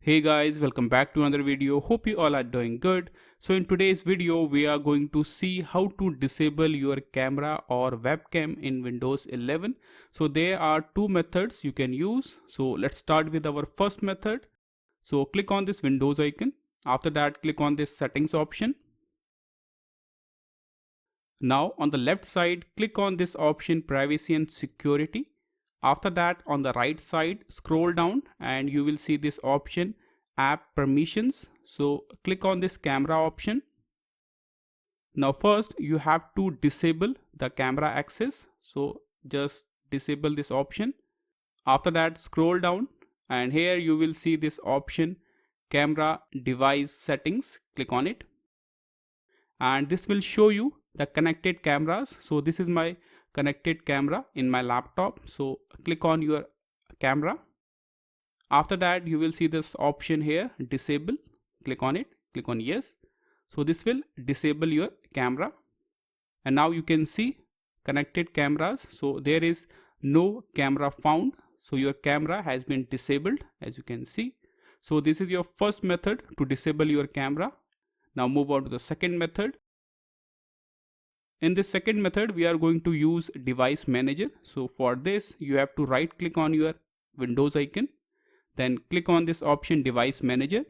Hey guys, welcome back to another video. Hope you all are doing good. So in today's video we are going to see how to disable your camera or webcam in Windows 11. So there are two methods you can use. So let's start with our first method. So click on this Windows icon. After that, click on this settings option. Now on the left side, click on this option privacy and security. After that, on the right side, scroll down and you will see this option app permissions. So click on this camera option. Now first you have to disable the camera access. So just disable this option. After that, scroll down and here you will see this option camera device settings. Click on it and this will show you the connected cameras. So this is my connected camera in my laptop. So click on your camera. After that, you will see this option here, disable. Click on it, click on yes. So this will disable your camera. And now you can see connected cameras. So there is no camera found. So your camera has been disabled, as you can see. So this is your first method to disable your camera. Now move on to the second method. In this second method, we are going to use device manager. So for this, you have to right click on your Windows icon. Then click on this option device manager.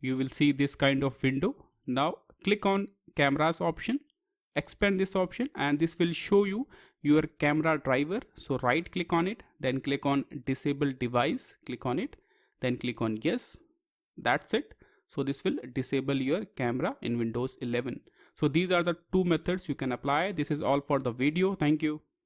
You will see this kind of window. Now click on cameras option, expand this option and this will show you your camera driver. So right click on it, then click on disable device, click on it, then click on yes. That's it. So this will disable your camera in Windows 11. So these are the two methods you can apply. This is all for the video. Thank you.